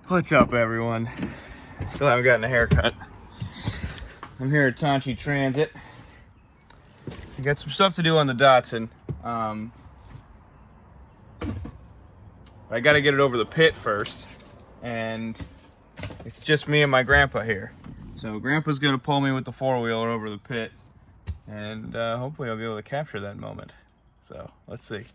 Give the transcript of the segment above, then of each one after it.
What's up, everyone? Still haven't gotten a haircut. I'm here at Tonchi Transit. I got some stuff to do on the Datsun. I gotta get it over the pit first, and it's just me and my grandpa here. So grandpa's gonna pull me with the four-wheeler over the pit, and hopefully I'll be able to capture that moment. So let's see.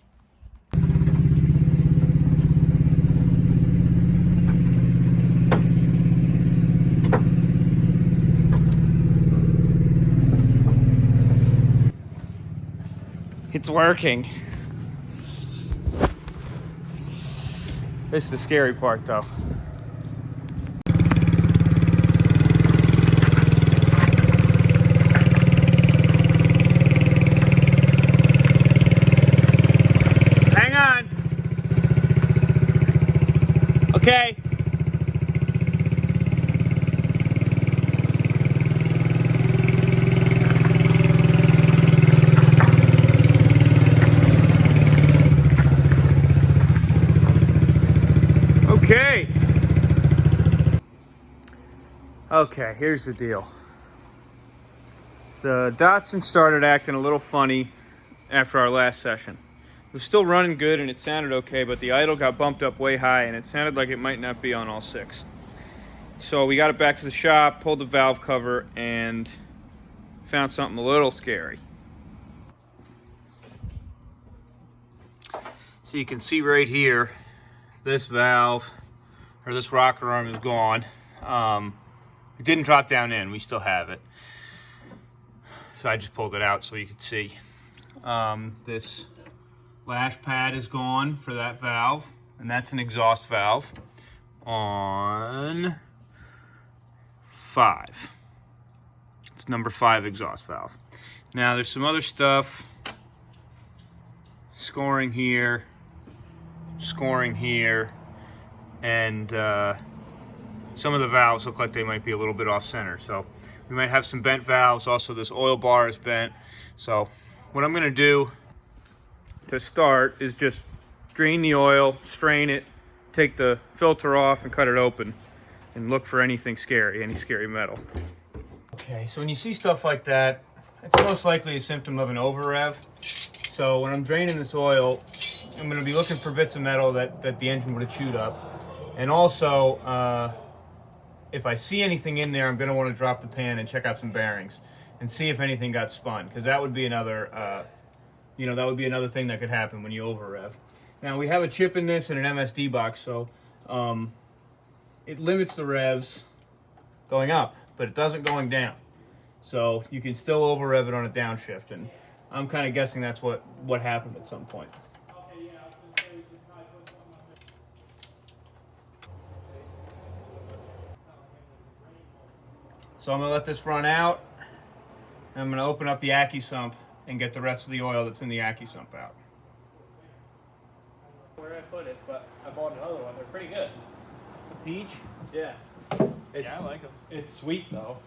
It's working. This is the scary part, though. Hang on. Okay. Okay, here's the deal. The Datsun started acting a little funny after our last session. It was still running good and it sounded okay, but the idle got bumped up way high and it sounded like it might not be on all six. So we got it back to the shop, pulled the valve cover, and found something a little scary. So you can see right here, this valve, or this rocker arm is gone. It didn't drop down in, we still have it. So I just pulled it out so you could see. This lash pad is gone for that valve, and that's an exhaust valve on 5. It's number 5 exhaust valve. Now there's some other stuff, scoring here, and some of the valves look like they might be a little bit off center. So we might have some bent valves. Also, this oil bar is bent. So what I'm gonna do to start is just drain the oil, strain it, take the filter off and cut it open and look for anything scary, any scary metal. Okay, so when you see stuff like that, it's most likely a symptom of an over rev. So when I'm draining this oil, I'm gonna be looking for bits of metal that the engine would have chewed up. And also, if I see anything in there, I'm gonna wanna drop the pan and check out some bearings and see if anything got spun, because that would be another, that would be another thing that could happen when you over rev. Now we have a chip in this and an MSD box, so it limits the revs going up, but it doesn't going down. So you can still over rev it on a downshift, and I'm kind of guessing that's what happened at some point. So I'm gonna let this run out, and I'm gonna open up the AccuSump and get the rest of the oil that's in the AccuSump out. Where I put it, but I bought another one. They're pretty good. The peach? Yeah. Yeah, I like them. It's sweet though.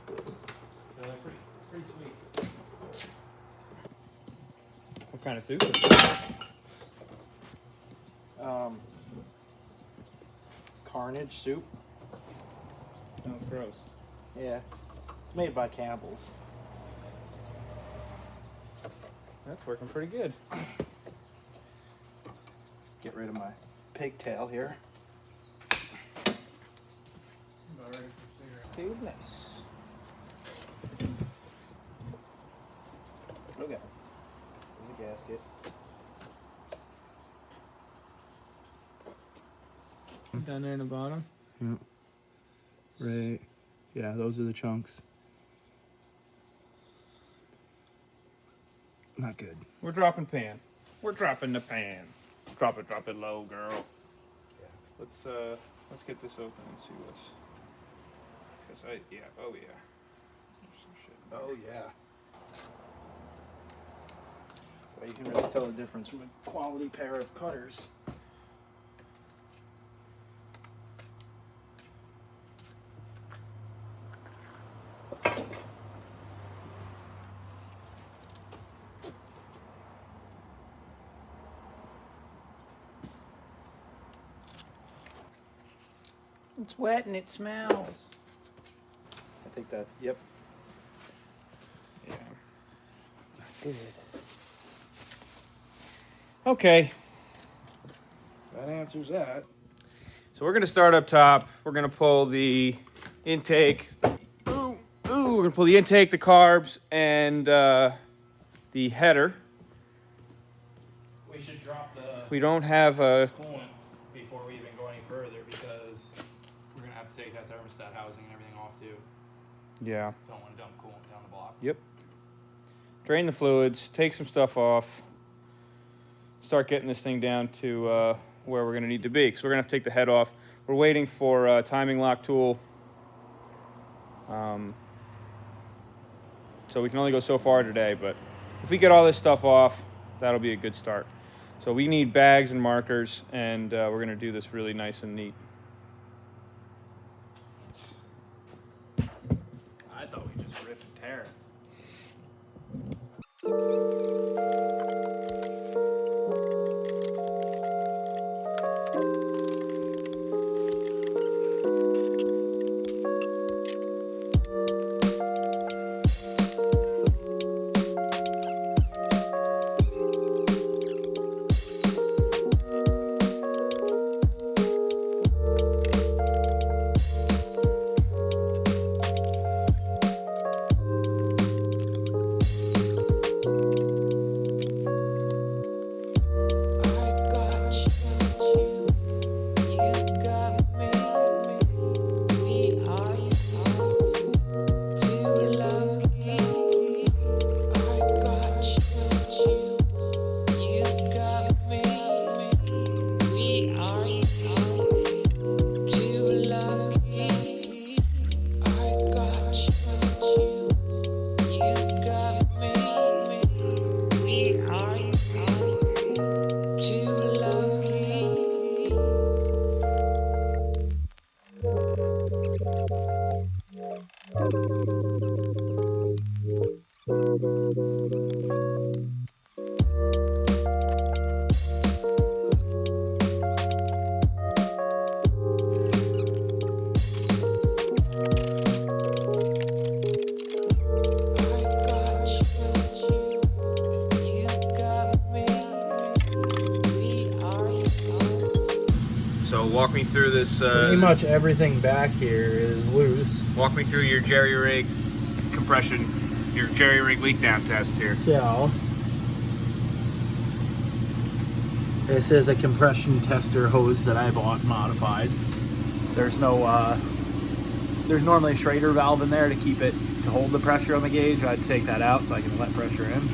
They're like pretty sweet. What kind of soup is it? Carnage soup. Sounds gross. Yeah. It's made by Campbell's. That's working pretty good. Get rid of my pigtail here. Goodness. Okay. There's a gasket. Down there in the bottom? Yeah. Right. Yeah, those are the chunks. Not good. We're dropping pan. We're dropping the pan. Drop it low, girl. Yeah. Let's get this open and see what's. Oh yeah. There's some shit in there. Oh yeah. Well, you can really tell the difference from a quality pair of cutters. It's wet and it smells. I think that, yep. Yeah. Good. Okay. That answers that. So we're gonna start up top. We're gonna pull the intake. Ooh, we're gonna pull the intake, the carbs, and the header. We should drop the We don't have a. coolant before we even go any further because we're gonna have to take that thermostat housing and everything off too. Yeah. Don't want to dump coolant down the block. Yep. Drain the fluids. Take some stuff off. Start getting this thing down to where we're gonna need to be. Because we're gonna have to take the head off. We're waiting for a timing lock tool. So we can only go so far today, but if we get all this stuff off, that'll be a good start. So we need bags and markers, and we're gonna do this really nice and neat. I thought we just ripped and tear. So walk me through this. Pretty much everything back here is loose. Walk me through your jerry rig compression, your jerry rig leak down test here. So, this is a compression tester hose that I bought modified. There's no, there's normally a Schrader valve in there to keep it, to hold the pressure on the gauge. I had to take that out so I can let pressure in.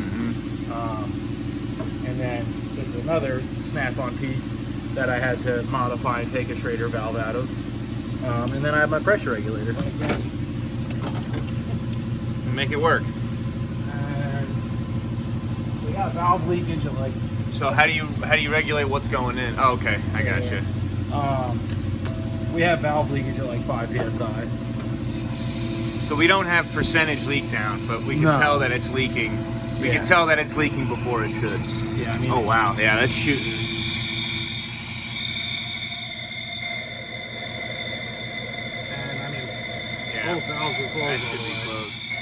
And then this is another snap-on piece that I had to modify and take a Schrader valve out of. And then I have my pressure regulator. Make it work. And we got valve leakage at like. So how do you regulate what's going in? Oh, okay, I got you. We have valve leakage at like 5 psi. So we don't have percentage leak down, but we can tell that it's leaking. We can tell that it's leaking before it should. Yeah, I mean. Oh wow, yeah, that's shooting. And I mean, Yeah, both valves are closed. that should be closed.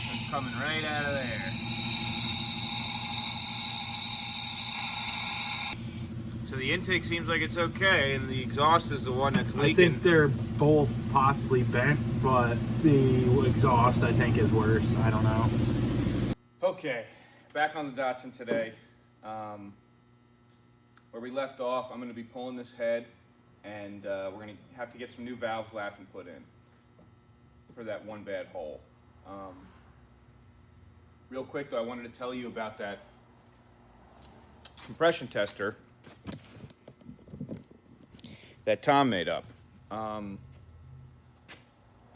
That's coming right out of there. So the intake seems like it's okay, and the exhaust is the one that's leaking. I think they're both possibly bent, but the exhaust I think is worse. I don't know. Okay, back on the Datsun today. Where we left off, I'm going to be pulling this head, and we're going to have to get some new valve lapping put in for that one bad hole. Real quick though, I wanted to tell you about that compression tester that Tom made up. So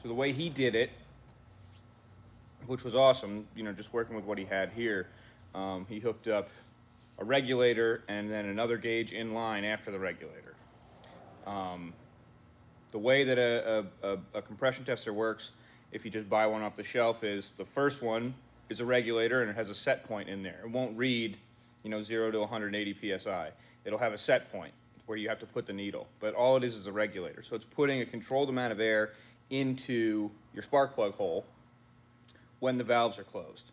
the way he did it, which was awesome, you know, just working with what he had here, he hooked up a regulator and then another gauge in line after the regulator. The way that a compression tester works, if you just buy one off the shelf, is the first one is a regulator and it has a set point in there. It won't read, you know, 0 to 180 psi. It'll have a set point. where you have to put the needle, but all it is a regulator. So it's putting a controlled amount of air into your spark plug hole when the valves are closed.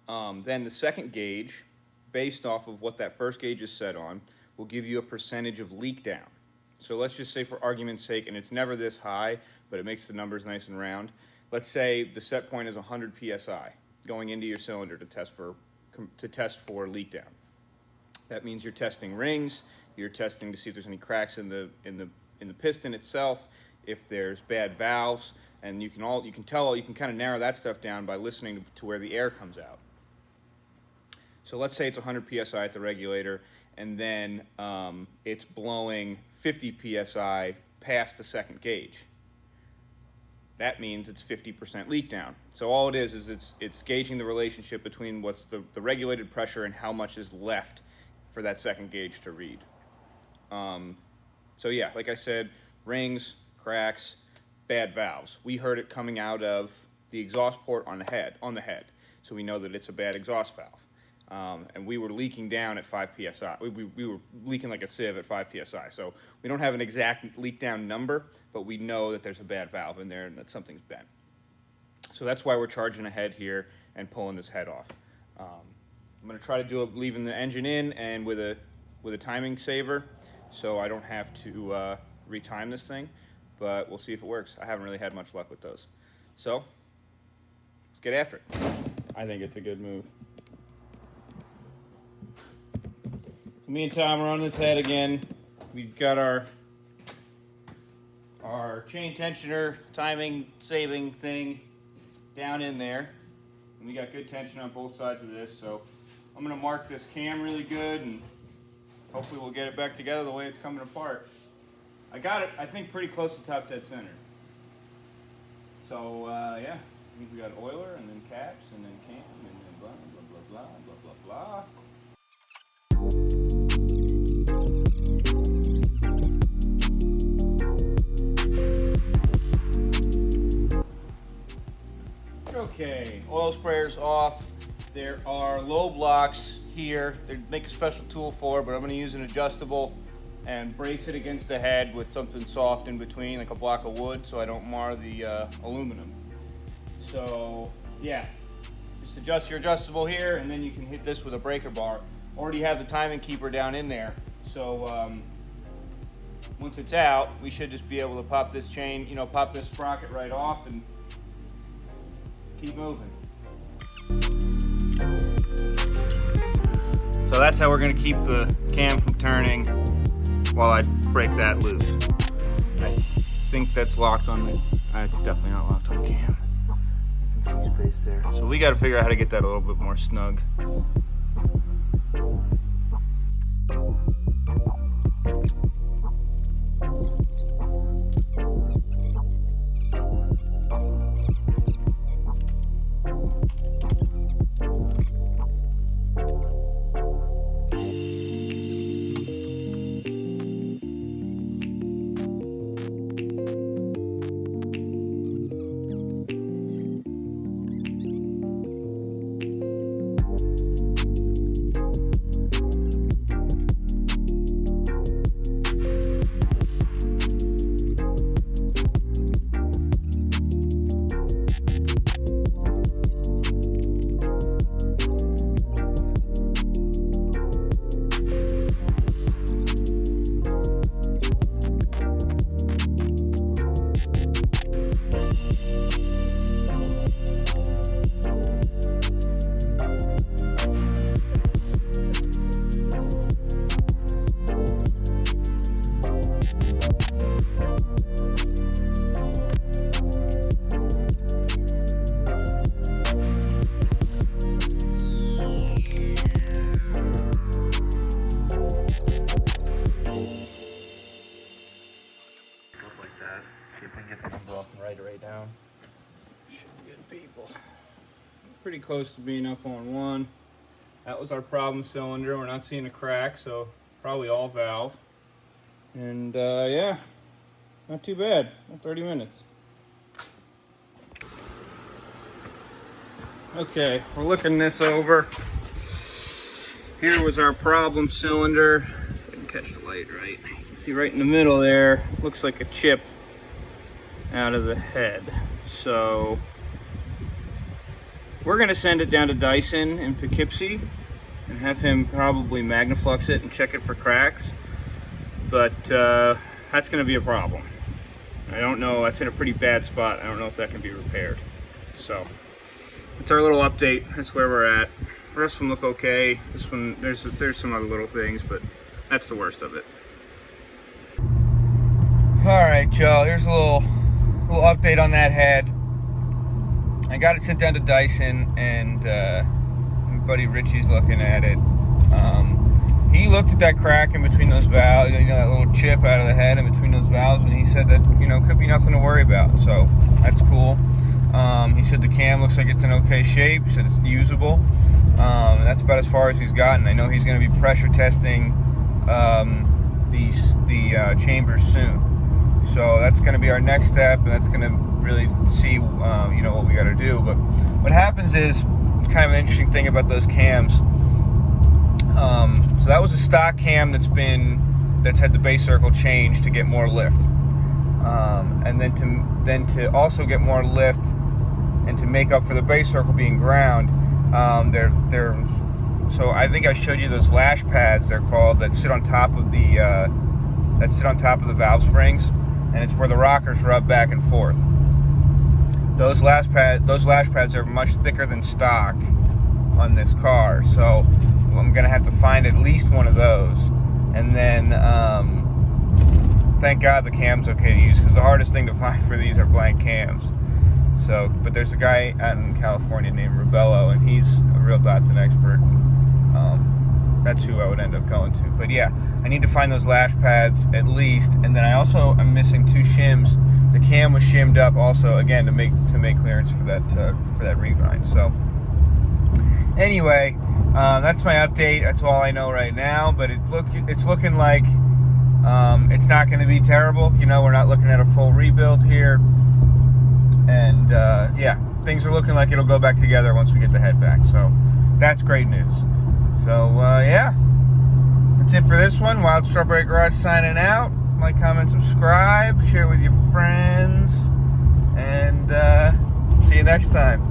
Then the second gauge, based off of what that first gauge is set on, will give you a percentage of leak down. So let's just say, for argument's sake, and it's never this high, but it makes the numbers nice and round. Let's say the set point is 100 psi going into your cylinder to test for leak down. That means you're testing rings, you're testing to see if there's any cracks in the piston itself, if there's bad valves, and you can kind of narrow that stuff down by listening to where the air comes out. So let's say it's 100 psi at the regulator, and then it's blowing 50 psi past the second gauge. That means it's 50% leak down. So all it is it's gauging the relationship between what's the regulated pressure and how much is left for that second gauge to read. So yeah, like I said, rings, cracks, bad valves. We heard it coming out of the exhaust port on the head. So we know that it's a bad exhaust valve. And we were leaking down at 5 psi. We were leaking like a sieve at 5 psi. So we don't have an exact leak down number, but we know that there's a bad valve in there and that something's bent. So that's why we're charging ahead here and pulling this head off. I'm going to try to do it leaving the engine in and with a timing saver, so I don't have to retime this thing, but we'll see if it works. I haven't really had much luck with those. So let's get after it. I think it's a good move. Me and Tom are on this head again. We've got our chain tensioner timing saving thing down in there. And we got good tension on both sides of this, so I'm gonna mark this cam really good and hopefully we'll get it back together the way it's coming apart. I got it, I think, pretty close to top dead center. So yeah, I think we got oiler and then caps and then cam and then blah, blah, blah, blah, blah, blah, blah. Okay, oil sprayer's off. There are low blocks here. They make a special tool for it, but I'm going to use an adjustable and brace it against the head with something soft in between, like a block of wood, so I don't mar the aluminum. So yeah, just adjust your adjustable here, and then you can hit this with a breaker bar. Already have the timing keeper down in there, so once it's out, we should just be able to pop this chain, pop this sprocket right off and keep moving. So that's how we're going to keep the cam from turning while I break that loose. I think that's locked on the, it's definitely not locked on the cam. I can see space there. So we got to figure out how to get that a little bit more snug. Down. Should be good, people. Pretty close to being up on one. That was our problem cylinder. We're not seeing a crack, so probably all valve. And yeah, not too bad. 30 minutes. Okay, we're looking this over. Here was our problem cylinder. catch the light right. You can see right in the middle there, looks like a chip out of the head. So we're gonna send it down to Dyson in Poughkeepsie and have him probably magnaflux it and check it for cracks. But that's gonna be a problem. I don't know, that's in a pretty bad spot. I don't know if that can be repaired. So it's our little update. That's where we're at. The rest of them look okay. This one, there's some other little things, but that's the worst of it. All right, Joe, here's a little update on that head. I got it sent down to Dyson, and my buddy Richie's looking at it. He looked at that crack in between those valves, you know, that little chip out of the head in between those valves, and he said that, you know, could be nothing to worry about. So that's cool. He said the cam looks like it's in okay shape. He said it's usable. And that's about as far as he's gotten. I know he's going to be pressure testing the chambers soon. So that's going to be our next step, and that's going to really see, you know, what we got to do. But what happens is, kind of an interesting thing about those cams. So that was a stock cam that's had the base circle changed to get more lift, and then to also get more lift and to make up for the base circle being ground. So I think I showed you those lash pads, they're called, that sit on top of the valve springs, and it's where the rockers rub back and forth. Those lash pads are much thicker than stock on this car, so I'm gonna have to find at least one of those, and then thank God the cam's okay to use, because the hardest thing to find for these are blank cams. So, but there's a guy out in California named Rubello, and he's a real Datsun expert. That's who I would end up going to. But yeah, I need to find those lash pads at least, and then I'm missing 2 shims. The cam was shimmed up also, again, to make clearance for that regrind. So anyway, that's my update. That's all I know right now. But it's looking like it's not going to be terrible. You know, we're not looking at a full rebuild here. And yeah, things are looking like it'll go back together once we get the head back. So that's great news. So yeah, that's it for this one. Wild Strawberry Garage signing out. Like, comment, subscribe, share with your friends, and see you next time.